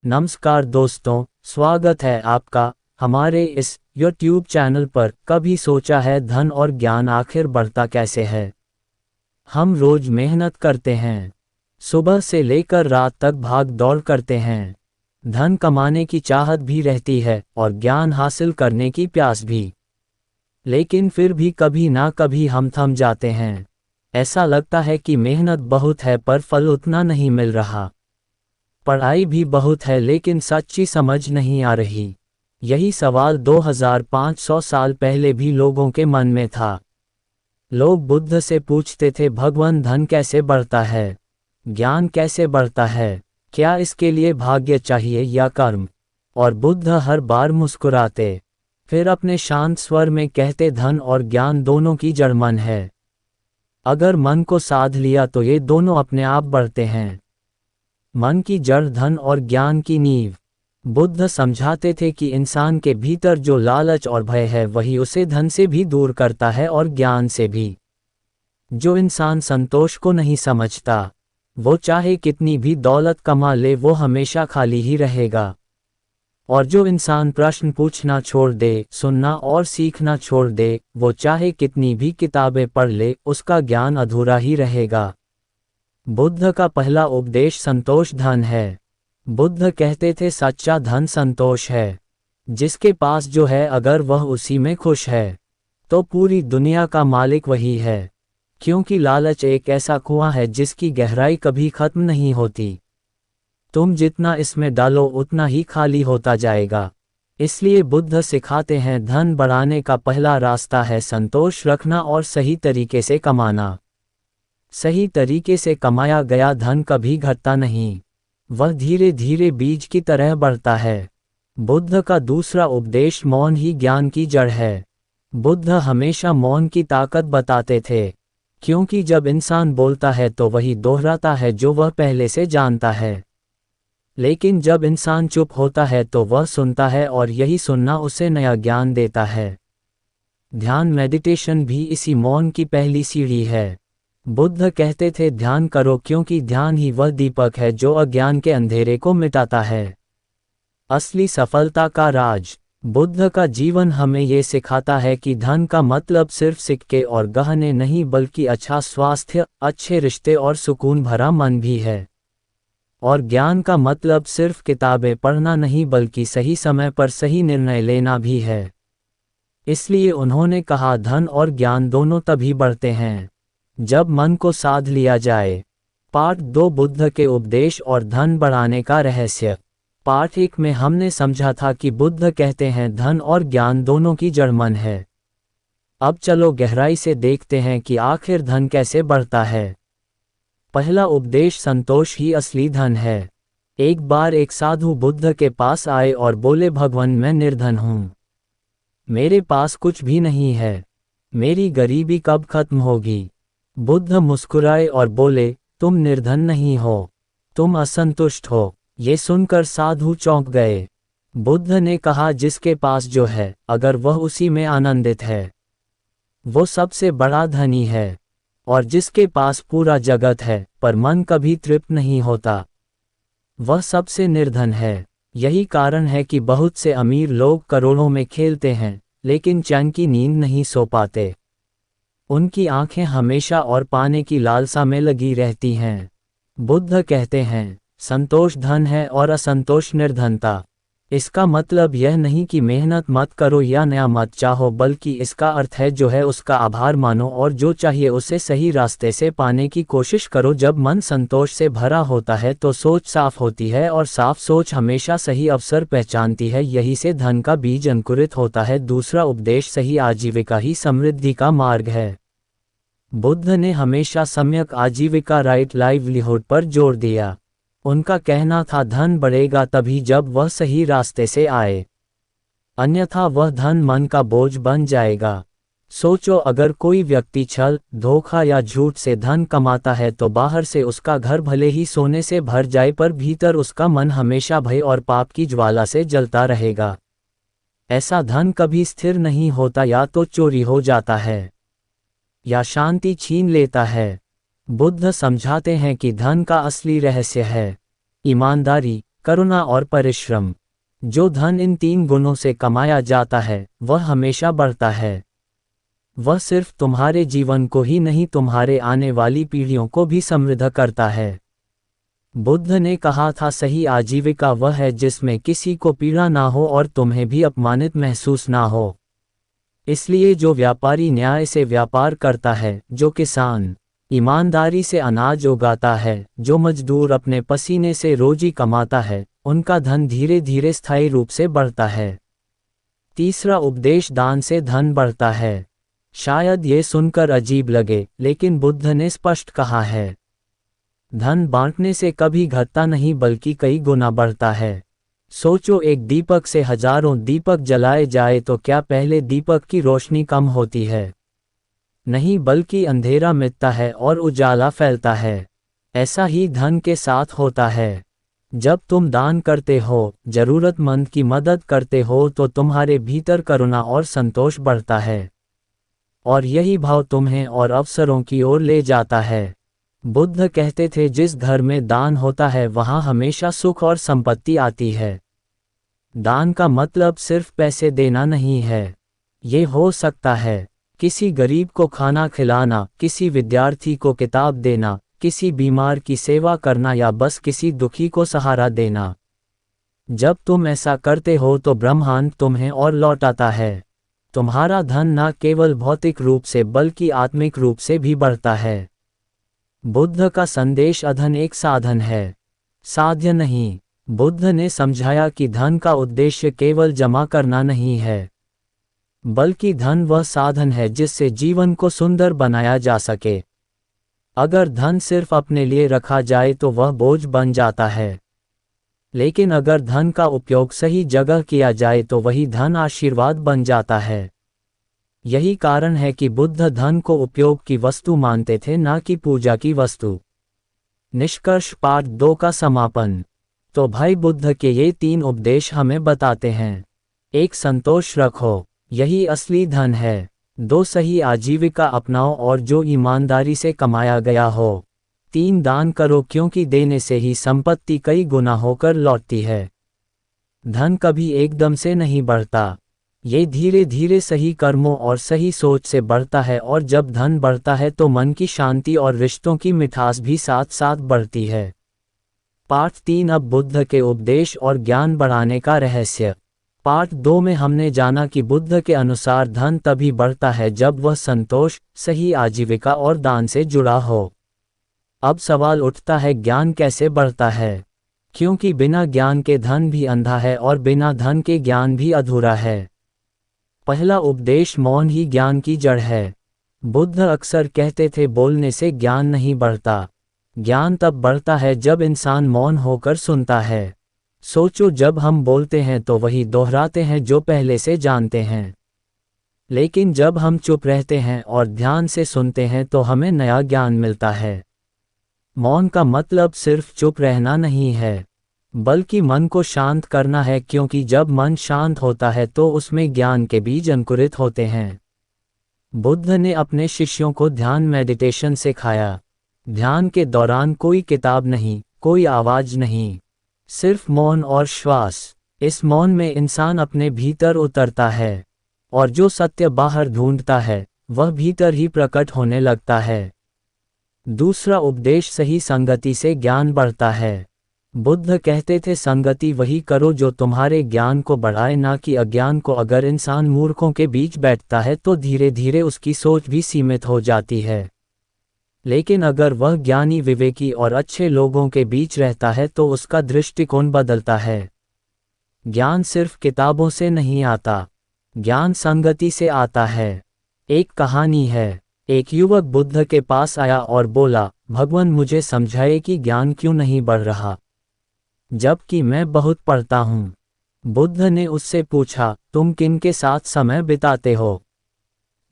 नमस्कार दोस्तों, स्वागत है आपका हमारे इस YouTube चैनल पर। कभी सोचा है धन और ज्ञान आखिर बढ़ता कैसे है? हम रोज मेहनत करते हैं, सुबह से लेकर रात तक भाग दौड़ करते हैं। धन कमाने की चाहत भी रहती है और ज्ञान हासिल करने की प्यास भी। लेकिन फिर भी कभी ना कभी हम थम जाते हैं। ऐसा लगता है कि मेहनत बहुत है पर फल उतना नहीं मिल रहा। पढ़ाई भी बहुत है लेकिन सच्ची समझ नहीं आ रही। यही सवाल 2500 साल पहले भी लोगों के मन में था। लोग बुद्ध से पूछते थे, भगवान धन कैसे बढ़ता है? ज्ञान कैसे बढ़ता है? क्या इसके लिए भाग्य चाहिए या कर्म? और बुद्ध हर बार मुस्कुराते, फिर अपने शांत स्वर में कहते, धन और ज्ञान दोनों की जड़ मन है। अगर मन को साध लिया तो ये दोनों अपने आप बढ़ते हैं। मन की जड़ धन और ज्ञान की नींव। बुद्ध समझाते थे कि इंसान के भीतर जो लालच और भय है वही उसे धन से भी दूर करता है और ज्ञान से भी। जो इंसान संतोष को नहीं समझता, वो चाहे कितनी भी दौलत कमा ले वो हमेशा खाली ही रहेगा। और जो इंसान प्रश्न पूछना छोड़ दे, सुनना और सीखना छोड़ दे, वो चाहे कितनी भी किताबें पढ़ ले, उसका ज्ञान अधूरा ही रहेगा। बुद्ध का पहला उपदेश संतोष धन है। बुद्ध कहते थे, सच्चा धन संतोष है। जिसके पास जो है अगर वह उसी में खुश है तो पूरी दुनिया का मालिक वही है। क्योंकि लालच एक ऐसा कुआं है जिसकी गहराई कभी खत्म नहीं होती। तुम जितना इसमें डालो उतना ही खाली होता जाएगा। इसलिए बुद्ध सिखाते हैं, धन बढ़ाने का पहला रास्ता है संतोष रखना और सही तरीके से कमाना। सही तरीके से कमाया गया धन कभी घटता नहीं, वह धीरे धीरे बीज की तरह बढ़ता है। बुद्ध का दूसरा उपदेश मौन ही ज्ञान की जड़ है। बुद्ध हमेशा मौन की ताकत बताते थे, क्योंकि जब इंसान बोलता है तो वही दोहराता है जो वह पहले से जानता है। लेकिन जब इंसान चुप होता है तो वह सुनता है और यही सुनना उसे नया ज्ञान देता है। ध्यान मेडिटेशन भी इसी मौन की पहली सीढ़ी है। बुद्ध कहते थे, ध्यान करो क्योंकि ध्यान ही वह दीपक है जो अज्ञान के अंधेरे को मिटाता है। असली सफलता का राज। बुद्ध का जीवन हमें ये सिखाता है कि धन का मतलब सिर्फ सिक्के और गहने नहीं बल्कि अच्छा स्वास्थ्य, अच्छे रिश्ते और सुकून भरा मन भी है। और ज्ञान का मतलब सिर्फ किताबें पढ़ना नहीं बल्कि सही समय पर सही निर्णय लेना भी है। इसलिए उन्होंने कहा, धन और ज्ञान दोनों तभी बढ़ते हैं जब मन को साध लिया जाए। पार्ट 2, बुद्ध के उपदेश और धन बढ़ाने का रहस्य। पार्ट 1 में हमने समझा था कि बुद्ध कहते हैं धन और ज्ञान दोनों की जड़ मन है। अब चलो गहराई से देखते हैं कि आखिर धन कैसे बढ़ता है। पहला उपदेश, संतोष ही असली धन है। एक बार एक साधु बुद्ध के पास आए और बोले, भगवान मैं निर्धन हूँ, मेरे पास कुछ भी नहीं है, मेरी गरीबी कब खत्म होगी? बुद्ध मुस्कुराए और बोले, तुम निर्धन नहीं हो, तुम असंतुष्ट हो। ये सुनकर साधु चौंक गए। बुद्ध ने कहा, जिसके पास जो है अगर वह उसी में आनंदित है वो सबसे बड़ा धनी है। और जिसके पास पूरा जगत है पर मन कभी तृप्त नहीं होता, वह सबसे निर्धन है। यही कारण है कि बहुत से अमीर लोग करोड़ों में खेलते हैं लेकिन चैन की नींद नहीं सो पाते। उनकी आंखें हमेशा और पाने की लालसा में लगी रहती हैं। बुद्ध कहते हैं, संतोष धन है और असंतोष निर्धनता। इसका मतलब यह नहीं कि मेहनत मत करो या नया मत चाहो, बल्कि इसका अर्थ है जो है उसका आभार मानो और जो चाहिए उसे सही रास्ते से पाने की कोशिश करो। जब मन संतोष से भरा होता है तो सोच साफ होती है और साफ सोच हमेशा सही अवसर पहचानती है। यही से धन का बीज अंकुरित होता है। दूसरा उपदेश, सही आजीविका ही समृद्धि का मार्ग है। बुद्ध ने हमेशा सम्यक आजीविका, राइट लाइवलीहुड पर जोर दिया। उनका कहना था, धन बढ़ेगा तभी जब वह सही रास्ते से आए, अन्यथा वह धन मन का बोझ बन जाएगा। सोचो, अगर कोई व्यक्ति छल, धोखा या झूठ से धन कमाता है तो बाहर से उसका घर भले ही सोने से भर जाए पर भीतर उसका मन हमेशा भय और पाप की ज्वाला से जलता रहेगा। ऐसा धन कभी स्थिर नहीं होता, या तो चोरी हो जाता है या शांति छीन लेता है। बुद्ध समझाते हैं कि धन का असली रहस्य है ईमानदारी, करुणा और परिश्रम। जो धन इन 3 गुणों से कमाया जाता है वह हमेशा बढ़ता है। वह सिर्फ तुम्हारे जीवन को ही नहीं तुम्हारे आने वाली पीढ़ियों को भी समृद्ध करता है। बुद्ध ने कहा था सही आजीविका वह है जिसमें किसी को पीड़ा ना हो और तुम्हें भी अपमानित महसूस ना हो। इसलिए जो व्यापारी न्याय से व्यापार करता है, जो किसान ईमानदारी से अनाज उगाता है, जो मजदूर अपने पसीने से रोजी कमाता है, उनका धन धीरे धीरे स्थायी रूप से बढ़ता है। तीसरा उपदेश दान से धन बढ़ता है। शायद ये सुनकर अजीब लगे, लेकिन बुद्ध ने स्पष्ट कहा है धन बांटने से कभी घटता नहीं बल्कि कई गुना बढ़ता है। सोचो, एक दीपक से हजारों दीपक जलाए जाए तो क्या पहले दीपक की रोशनी कम होती है? नहीं, बल्कि अंधेरा मिटता है और उजाला फैलता है। ऐसा ही धन के साथ होता है। जब तुम दान करते हो, जरूरतमंद की मदद करते हो तो तुम्हारे भीतर करुणा और संतोष बढ़ता है। और यही भाव तुम्हें और अवसरों की ओर ले जाता है। बुद्ध कहते थे जिस घर में दान होता है वहाँ हमेशा सुख और संपत्ति आती है। दान का मतलब सिर्फ पैसे देना नहीं है। ये हो सकता है किसी गरीब को खाना खिलाना, किसी विद्यार्थी को किताब देना, किसी बीमार की सेवा करना या बस किसी दुखी को सहारा देना। जब तुम ऐसा करते हो तो ब्रह्मांड तुम्हें और लौटाता है। तुम्हारा धन न केवल भौतिक रूप से बल्कि आत्मिक रूप से भी बढ़ता है। बुद्ध का संदेश धन एक साधन है, साध्य नहीं। बुद्ध ने समझाया कि धन का उद्देश्य केवल जमा करना नहीं है, बल्कि धन वह साधन है जिससे जीवन को सुंदर बनाया जा सके। अगर धन सिर्फ अपने लिए रखा जाए तो वह बोझ बन जाता है, लेकिन अगर धन का उपयोग सही जगह किया जाए तो वही धन आशीर्वाद बन जाता है। यही कारण है कि बुद्ध धन को उपयोग की वस्तु मानते थे, न कि पूजा की वस्तु। निष्कर्ष पाठ 2 का समापन। तो भाई, बुद्ध के ये 3 उपदेश हमें बताते हैं। 1. संतोष रखो, यही असली धन है। 2. सही आजीविका अपनाओ और जो ईमानदारी से कमाया गया हो। 3. दान करो क्योंकि देने से ही संपत्ति कई गुना होकर लौटती है। धन कभी एकदम से नहीं बढ़ता, ये धीरे धीरे सही कर्मों और सही सोच से बढ़ता है, और जब धन बढ़ता है तो मन की शांति और रिश्तों की मिठास भी साथ साथ बढ़ती है। पाठ 3 अब बुद्ध के उपदेश और ज्ञान बढ़ाने का रहस्य। पाठ 2 में हमने जाना कि बुद्ध के अनुसार धन तभी बढ़ता है जब वह संतोष, सही आजीविका और दान से जुड़ा हो। अब सवाल उठता है, ज्ञान कैसे बढ़ता है? क्योंकि बिना ज्ञान के धन भी अंधा है और बिना धन के ज्ञान भी अधूरा है। पहला उपदेश, मौन ही ज्ञान की जड़ है। बुद्ध अक्सर कहते थे बोलने से ज्ञान नहीं बढ़ता, ज्ञान तब बढ़ता है जब इंसान मौन होकर सुनता है। सोचो, जब हम बोलते हैं तो वही दोहराते हैं जो पहले से जानते हैं, लेकिन जब हम चुप रहते हैं और ध्यान से सुनते हैं तो हमें नया ज्ञान मिलता है। मौन का मतलब सिर्फ चुप रहना नहीं है, बल्कि मन को शांत करना है, क्योंकि जब मन शांत होता है तो उसमें ज्ञान के बीज अंकुरित होते हैं। बुद्ध ने अपने शिष्यों को ध्यान मेडिटेशन सिखाया। ध्यान के दौरान कोई किताब नहीं, कोई आवाज नहीं, सिर्फ मौन और श्वास। इस मौन में इंसान अपने भीतर उतरता है, और जो सत्य बाहर ढूंढता है वह भीतर ही प्रकट होने लगता है। दूसरा उपदेश, सही संगति से ज्ञान बढ़ता है। बुद्ध कहते थे संगति वही करो जो तुम्हारे ज्ञान को बढ़ाए, ना कि अज्ञान को। अगर इंसान मूर्खों के बीच बैठता है तो धीरे धीरे उसकी सोच भी सीमित हो जाती है, लेकिन अगर वह ज्ञानी, विवेकी और अच्छे लोगों के बीच रहता है तो उसका दृष्टिकोण बदलता है। ज्ञान सिर्फ किताबों से नहीं आता, ज्ञान संगति से आता है। एक कहानी है, एक युवक बुद्ध के पास आया और बोला, भगवान मुझे समझाए कि ज्ञान क्यों नहीं बढ़ रहा, जबकि मैं बहुत पढ़ता हूँ। बुद्ध ने उससे पूछा, तुम किन के साथ समय बिताते हो?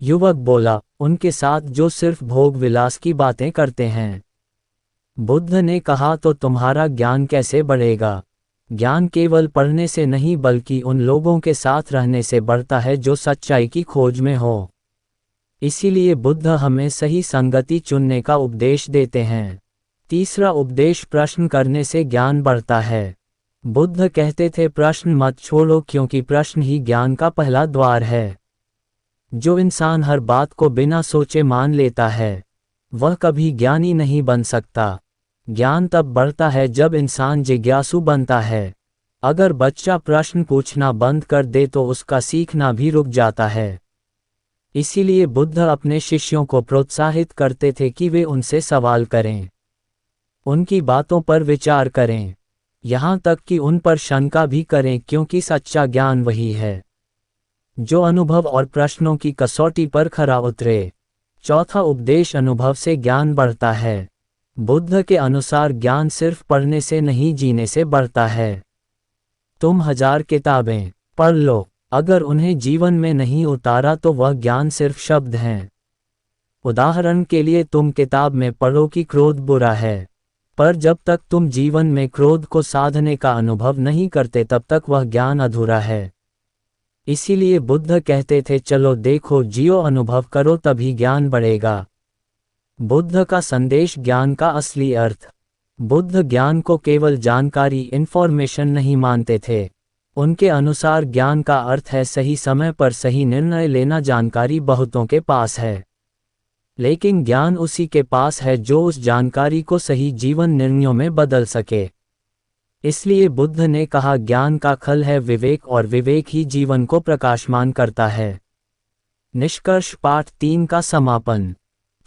युवक बोला, उनके साथ जो सिर्फ भोग विलास की बातें करते हैं। बुद्ध ने कहा, तो तुम्हारा ज्ञान कैसे बढ़ेगा? ज्ञान केवल पढ़ने से नहीं बल्कि उन लोगों के साथ रहने से बढ़ता है जो सच्चाई की खोज में हो। इसीलिए बुद्ध हमें सही संगति चुनने का उपदेश देते हैं। तीसरा उपदेश, प्रश्न करने से ज्ञान बढ़ता है। बुद्ध कहते थे प्रश्न मत छोड़ो क्योंकि प्रश्न ही ज्ञान का पहला द्वार है। जो इंसान हर बात को बिना सोचे मान लेता है वह कभी ज्ञानी नहीं बन सकता। ज्ञान तब बढ़ता है जब इंसान जिज्ञासु बनता है। अगर बच्चा प्रश्न पूछना बंद कर दे तो उसका सीखना भी रुक जाता है। इसीलिए बुद्ध अपने शिष्यों को प्रोत्साहित करते थे कि वे उनसे सवाल करें, उनकी बातों पर विचार करें, यहाँ तक कि उन पर शंका भी करें, क्योंकि सच्चा ज्ञान वही है जो अनुभव और प्रश्नों की कसौटी पर खरा उतरे। चौथा उपदेश, अनुभव से ज्ञान बढ़ता है। बुद्ध के अनुसार ज्ञान सिर्फ पढ़ने से नहीं जीने से बढ़ता है। तुम 1000 किताबें पढ़ लो, अगर उन्हें जीवन में नहीं उतारा तो वह ज्ञान सिर्फ शब्द हैं। उदाहरण के लिए तुम किताब में पढ़ो कि क्रोध बुरा है, पर जब तक तुम जीवन में क्रोध को साधने का अनुभव नहीं करते तब तक वह ज्ञान अधूरा है। इसीलिए बुद्ध कहते थे चलो देखो जियो अनुभव करो तभी ज्ञान बढ़ेगा। बुद्ध का संदेश ज्ञान का असली अर्थ। बुद्ध ज्ञान को केवल जानकारी इन्फॉर्मेशन नहीं मानते थे। उनके अनुसार ज्ञान का अर्थ है सही समय पर सही निर्णय लेना। जानकारी बहुतों के पास है, लेकिन ज्ञान उसी के पास है जो उस जानकारी को सही जीवन निर्णयों में बदल सके। इसलिए बुद्ध ने कहा ज्ञान का खल है विवेक और विवेक ही जीवन को प्रकाशमान करता है। निष्कर्ष पाठ 3 का समापन।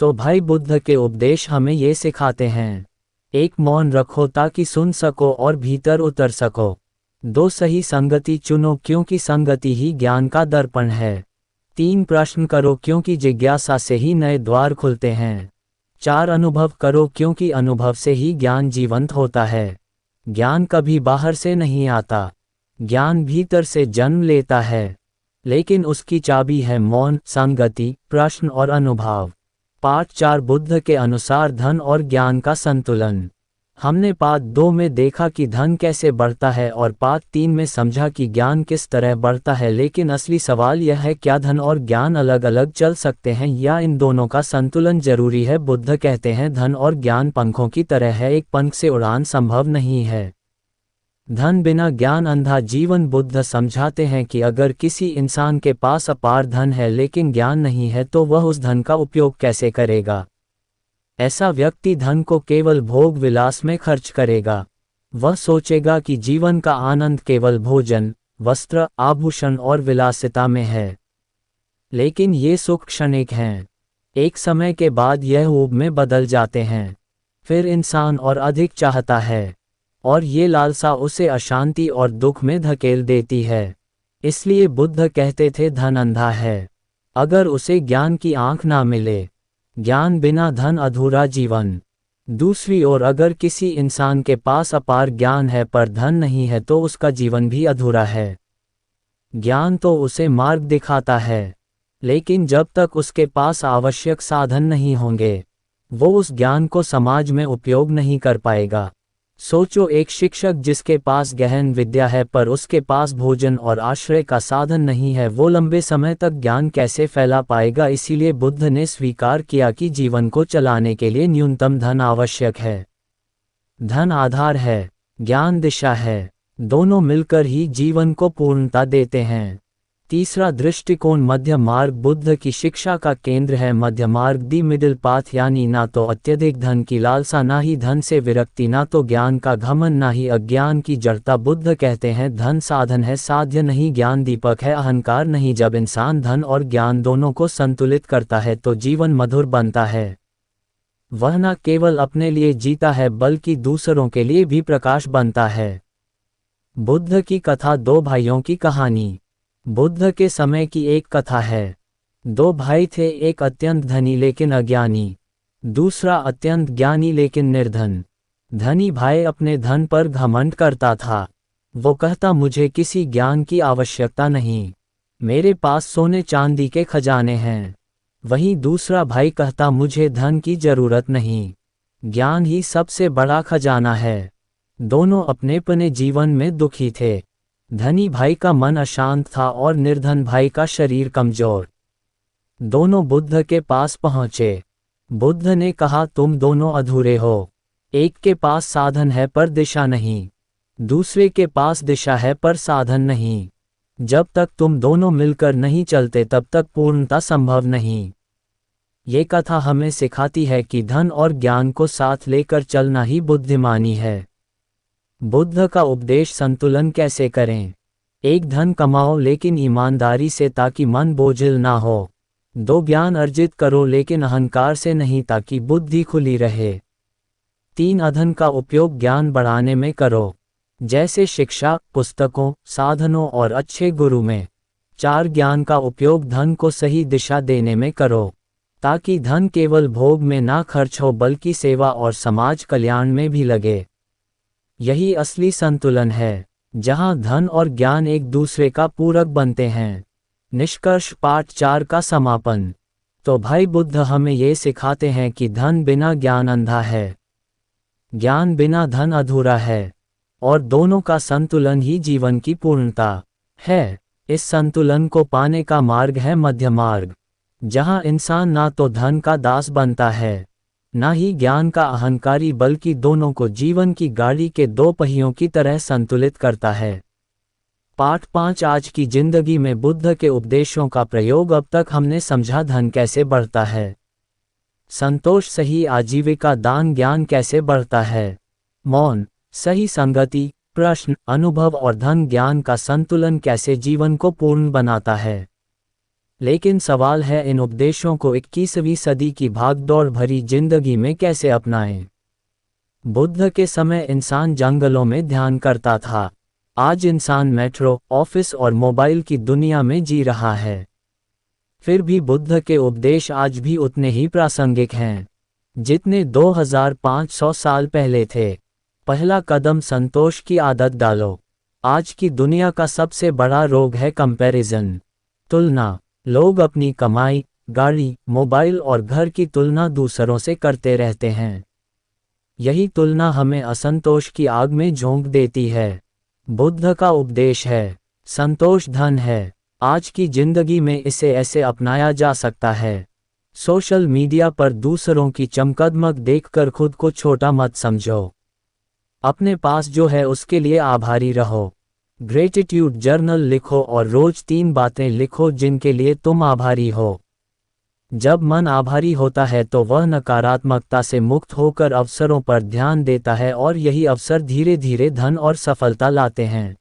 तो भाई बुद्ध के उपदेश हमें ये सिखाते हैं। 1. मौन रखो ताकि सुन सको और भीतर उतर सको। 2. सही संगति चुनो क्योंकि संगति ही ज्ञान का दर्पण है। 3. प्रश्न करो क्योंकि जिज्ञासा से ही नए द्वार खुलते हैं। 4. अनुभव करो क्योंकि अनुभव से ही ज्ञान जीवंत होता है। ज्ञान कभी बाहर से नहीं आता, ज्ञान भीतर से जन्म लेता है, लेकिन उसकी चाबी है मौन, संगति, प्रश्न और अनुभव। पाठ 4 बुद्ध के अनुसार धन और ज्ञान का संतुलन। हमने पाठ 2 में देखा कि धन कैसे बढ़ता है और पाठ 3 में समझा कि ज्ञान किस तरह बढ़ता है। लेकिन असली सवाल यह है क्या धन और ज्ञान अलग अलग चल सकते हैं या इन दोनों का संतुलन जरूरी है। बुद्ध कहते हैं धन और ज्ञान पंखों की तरह है, एक पंख से उड़ान संभव नहीं है। धन बिना ज्ञान अंधा जीवन। बुद्ध समझाते हैं कि अगर किसी इंसान के पास अपार धन है लेकिन ज्ञान नहीं है तो वह उस धन का उपयोग कैसे करेगा। ऐसा व्यक्ति धन को केवल भोग विलास में खर्च करेगा। वह सोचेगा कि जीवन का आनंद केवल भोजन, वस्त्र, आभूषण और विलासिता में है। लेकिन ये सुख क्षणिक हैं, एक समय के बाद यह ऊब में बदल जाते हैं। फिर इंसान और अधिक चाहता है और ये लालसा उसे अशांति और दुख में धकेल देती है। इसलिए बुद्ध कहते थे धन अंधा है अगर उसे ज्ञान की आंख ना मिले। ज्ञान बिना धन अधूरा जीवन। दूसरी ओर अगर किसी इंसान के पास अपार ज्ञान है पर धन नहीं है तो उसका जीवन भी अधूरा है। ज्ञान तो उसे मार्ग दिखाता है, लेकिन जब तक उसके पास आवश्यक साधन नहीं होंगे वो उस ज्ञान को समाज में उपयोग नहीं कर पाएगा। सोचो एक शिक्षक जिसके पास गहन विद्या है पर उसके पास भोजन और आश्रय का साधन नहीं है, वो लंबे समय तक ज्ञान कैसे फैला पाएगा। इसीलिए बुद्ध ने स्वीकार किया कि जीवन को चलाने के लिए न्यूनतम धन आवश्यक है। धन आधार है, ज्ञान दिशा है, दोनों मिलकर ही जीवन को पूर्णता देते हैं। तीसरा दृष्टिकोण मध्य मार्ग। बुद्ध की शिक्षा का केंद्र है मध्य मार्ग, दी मिडिल पाथ, यानी ना तो अत्यधिक धन की लालसा, ना ही धन से विरक्ति, ना तो ज्ञान का घमंड, ना ही अज्ञान की जड़ता। बुद्ध कहते हैं धन साधन है, साध्य नहीं। ज्ञान दीपक है, अहंकार नहीं। जब इंसान धन और ज्ञान दोनों को संतुलित करता है तो जीवन मधुर बनता है। वह न केवल अपने लिए जीता है बल्कि दूसरों के लिए भी प्रकाश बनता है। बुद्ध की कथा 2 भाइयों की कहानी। बुद्ध के समय की एक कथा है। 2 भाई थे, एक अत्यंत धनी लेकिन अज्ञानी, दूसरा अत्यंत ज्ञानी लेकिन निर्धन। धनी भाई अपने धन पर घमंड करता था। वो कहता मुझे किसी ज्ञान की आवश्यकता नहीं, मेरे पास सोने चांदी के खजाने हैं। वहीं दूसरा भाई कहता मुझे धन की जरूरत नहीं, ज्ञान ही सबसे बड़ा खजाना है। दोनों अपने जीवन में दुखी थे। धनी भाई का मन अशांत था और निर्धन भाई का शरीर कमजोर। दोनों बुद्ध के पास पहुँचे। बुद्ध ने कहा तुम दोनों अधूरे हो, एक के पास साधन है पर दिशा नहीं, दूसरे के पास दिशा है पर साधन नहीं। जब तक तुम दोनों मिलकर नहीं चलते तब तक पूर्णता संभव नहीं। ये कथा हमें सिखाती है कि धन और ज्ञान को साथ लेकर चलना ही बुद्धिमानी है। बुद्ध का उपदेश संतुलन कैसे करें। एक, धन कमाओ लेकिन ईमानदारी से ताकि मन बोझिल ना हो। 2, ज्ञान अर्जित करो लेकिन अहंकार से नहीं ताकि बुद्धि खुली रहे। 3, अधन का उपयोग ज्ञान बढ़ाने में करो, जैसे शिक्षा, पुस्तकों, साधनों और अच्छे गुरु में। 4, ज्ञान का उपयोग धन को सही दिशा देने में करो, ताकि धन केवल भोग में ना खर्च हो बल्कि सेवा और समाज कल्याण में भी लगे। यही असली संतुलन है, जहां धन और ज्ञान एक दूसरे का पूरक बनते हैं। निष्कर्ष, पाठ 4 का समापन। तो भाई, बुद्ध हमें ये सिखाते हैं कि धन बिना ज्ञान अंधा है, ज्ञान बिना धन अधूरा है, और दोनों का संतुलन ही जीवन की पूर्णता है। इस संतुलन को पाने का मार्ग है मध्य मार्ग, जहां इंसान ना तो धन का दास बनता है, ना ही ज्ञान का अहंकारी, बल्कि दोनों को जीवन की गाड़ी के 2 पहियों की तरह संतुलित करता है। पाठ 5, आज की जिंदगी में बुद्ध के उपदेशों का प्रयोग। अब तक हमने समझा धन कैसे बढ़ता है, संतोष, सही आजीविका, दान, ज्ञान कैसे बढ़ता है, मौन, सही संगति, प्रश्न, अनुभव और धन ज्ञान का संतुलन कैसे जीवन को पूर्ण बनाता है। लेकिन सवाल है, इन उपदेशों को 21वीं सदी की भागदौड़ भरी जिंदगी में कैसे अपनाएं। बुद्ध के समय इंसान जंगलों में ध्यान करता था, आज इंसान मेट्रो, ऑफिस और मोबाइल की दुनिया में जी रहा है। फिर भी बुद्ध के उपदेश आज भी उतने ही प्रासंगिक हैं जितने 2500 साल पहले थे। पहला कदम, संतोष की आदत डालो। आज की दुनिया का सबसे बड़ा रोग है कंपैरिजन, तुलना। लोग अपनी कमाई, गाड़ी, मोबाइल और घर की तुलना दूसरों से करते रहते हैं। यही तुलना हमें असंतोष की आग में झोंक देती है। बुद्ध का उपदेश है, संतोष धन है। आज की जिंदगी में इसे ऐसे अपनाया जा सकता है। सोशल मीडिया पर दूसरों की चमकदमक देखकर खुद को छोटा मत समझो। अपने पास जो है उसके लिए आभारी रहो। ग्रेटिट्यूड जर्नल लिखो और रोज 3 बातें लिखो जिनके लिए तुम आभारी हो। जब मन आभारी होता है तो वह नकारात्मकता से मुक्त होकर अवसरों पर ध्यान देता है और यही अवसर धीरे धीरे धन और सफलता लाते हैं।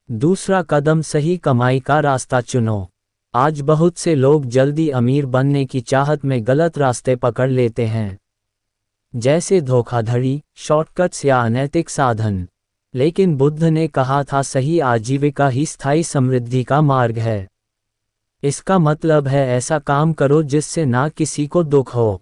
दूसरा कदम, सही कमाई का रास्ता चुनो। आज बहुत से लोग जल्दी अमीर बनने की चाहत में गलत रास्ते पकड़ लेते हैं, जैसे धोखाधड़ी, शॉर्टकट्स या अनैतिक साधन। लेकिन बुद्ध ने कहा था, सही आजीविका ही स्थायी समृद्धि का मार्ग है। इसका मतलब है ऐसा काम करो जिससे ना किसी को दुख हो,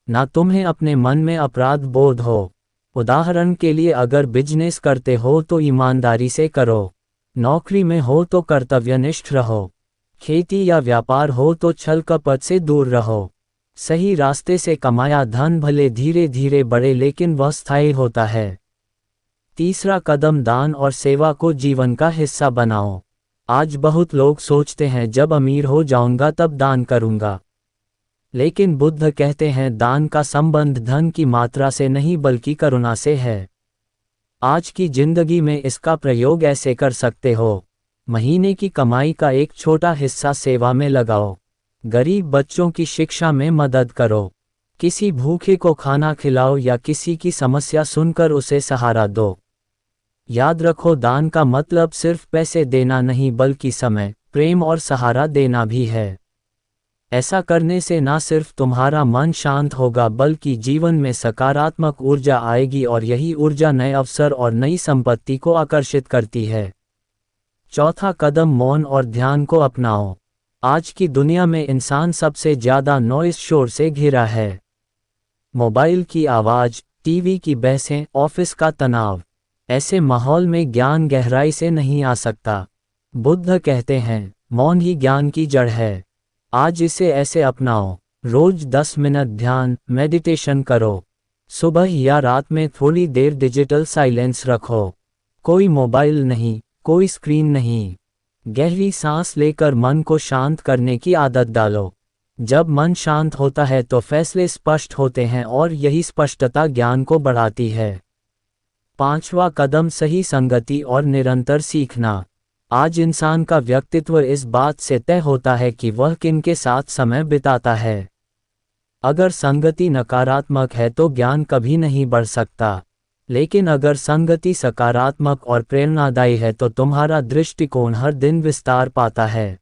ना तुम्हें अपने मन में अपराध बोध हो। उदाहरण के लिए, अगर बिजनेस करते हो तो ईमानदारी से करो, नौकरी में हो तो कर्तव्यनिष्ठ रहो, खेती या व्यापार हो तो छल कपट से दूर रहो। सही रास्ते से कमाया धन भले धीरे धीरे बढ़े लेकिन वह स्थायी होता है। तीसरा कदम, दान और सेवा को जीवन का हिस्सा बनाओ। आज बहुत लोग सोचते हैं जब अमीर हो जाऊंगा तब दान करूंगा, लेकिन बुद्ध कहते हैं दान का संबंध धन की मात्रा से नहीं बल्कि करुणा से है। आज की जिंदगी में इसका प्रयोग ऐसे कर सकते हो, महीने की कमाई का एक छोटा हिस्सा सेवा में लगाओ, गरीब बच्चों की शिक्षा में मदद करो, किसी भूखे को खाना खिलाओ या किसी की समस्या सुनकर उसे सहारा दो। याद रखो, दान का मतलब सिर्फ पैसे देना नहीं बल्कि समय, प्रेम और सहारा देना भी है। ऐसा करने से ना सिर्फ तुम्हारा मन शांत होगा बल्कि जीवन में सकारात्मक ऊर्जा आएगी और यही ऊर्जा नए अवसर और नई संपत्ति को आकर्षित करती है। चौथा कदम, मौन और ध्यान को अपनाओ। आज की दुनिया में इंसान सबसे ज्यादा नॉइस शोर से घिरा है। मोबाइल की आवाज, टीवी की बहसें, ऑफिस का तनाव। ऐसे माहौल में ज्ञान गहराई से नहीं आ सकता। बुद्ध कहते हैं, मौन ही ज्ञान की जड़ है। आज इसे ऐसे अपनाओ, रोज 10 मिनट ध्यान, मेडिटेशन करो। सुबह या रात में थोड़ी देर डिजिटल साइलेंस रखो। कोई मोबाइल नहीं, कोई स्क्रीन नहीं। गहरी सांस लेकर मन को शांत करने की आदत डालो। जब मन शांत होता है तो फैसले स्पष्ट होते हैं और यही स्पष्टता ज्ञान को बढ़ाती है। 5वां कदम सही संगति और निरंतर सीखना। आज इंसान का व्यक्तित्व इस बात से तय होता है कि वह किनके साथ समय बिताता है। अगर संगति नकारात्मक है तो ज्ञान कभी नहीं बढ़ सकता, लेकिन अगर संगति सकारात्मक और प्रेरणादायी है तो तुम्हारा दृष्टिकोण हर दिन विस्तार पाता है।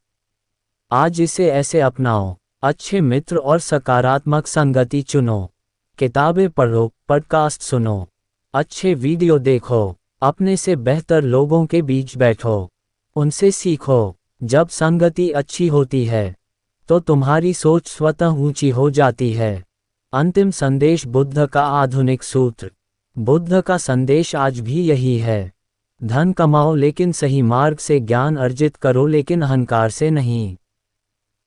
आज इसे ऐसे अपनाओ, अच्छे मित्र और सकारात्मक संगति चुनो, किताबें पढ़ो, पॉडकास्ट सुनो, अच्छे वीडियो देखो, अपने से बेहतर लोगों के बीच बैठो, उनसे सीखो। जब संगति अच्छी होती है तो तुम्हारी सोच स्वतः ऊंची हो जाती है। अंतिम संदेश बुद्ध का आधुनिक सूत्र। बुद्ध का संदेश आज भी यही है। धन कमाओ लेकिन सही मार्ग से, ज्ञान अर्जित करो लेकिन अहंकार से नहीं।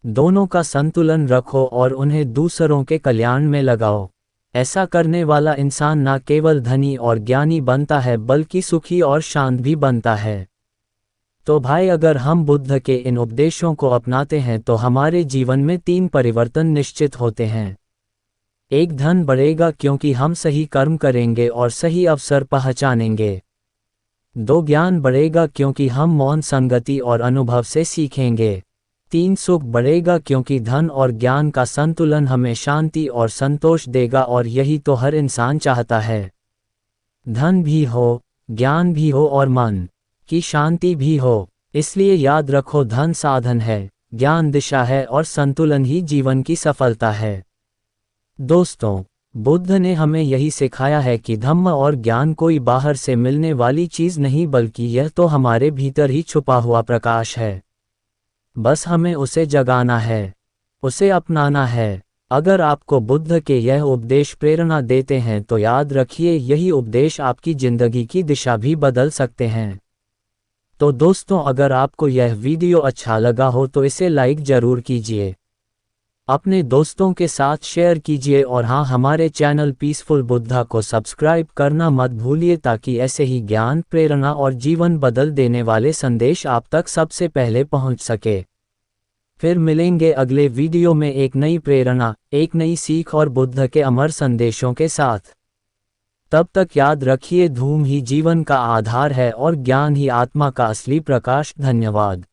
दोनों का संतुलन रखो और उन्हें दूसरों के कल्याण में लगाओ। ऐसा करने वाला इंसान न केवल धनी और ज्ञानी बनता है बल्कि सुखी और शांत भी बनता है। तो भाई, अगर हम बुद्ध के इन उपदेशों को अपनाते हैं तो हमारे जीवन में 3 परिवर्तन निश्चित होते हैं। 1, धन बढ़ेगा क्योंकि हम सही कर्म करेंगे और सही अवसर पहचानेंगे। 2, ज्ञान बढ़ेगा क्योंकि हम मौन संगति और अनुभव से सीखेंगे। 3, सुख बढ़ेगा क्योंकि धन और ज्ञान का संतुलन हमें शांति और संतोष देगा, और यही तो हर इंसान चाहता है। धन भी हो, ज्ञान भी हो और मन की शांति भी हो। इसलिए याद रखो, धन साधन है, ज्ञान दिशा है और संतुलन ही जीवन की सफलता है। दोस्तों, बुद्ध ने हमें यही सिखाया है कि धम्म और ज्ञान कोई बाहर से मिलने वाली चीज नहीं बल्कि यह तो हमारे भीतर ही छुपा हुआ प्रकाश है। बस हमें उसे जगाना है, उसे अपनाना है। अगर आपको बुद्ध के यह उपदेश प्रेरणा देते हैं तो याद रखिए, यही उपदेश आपकी जिंदगी की दिशा भी बदल सकते हैं। तो दोस्तों, अगर आपको यह वीडियो अच्छा लगा हो तो इसे लाइक जरूर कीजिए, अपने दोस्तों के साथ शेयर कीजिए और हाँ, हमारे चैनल पीसफुल बुद्धा को सब्सक्राइब करना मत भूलिए ताकि ऐसे ही ज्ञान, प्रेरणा और जीवन बदल देने वाले संदेश आप तक सबसे पहले पहुंच सके। फिर मिलेंगे अगले वीडियो में एक नई प्रेरणा, एक नई सीख और बुद्ध के अमर संदेशों के साथ। तब तक याद रखिए, धूम ही जीवन का आधार है और ज्ञान ही आत्मा का असली प्रकाश। धन्यवाद।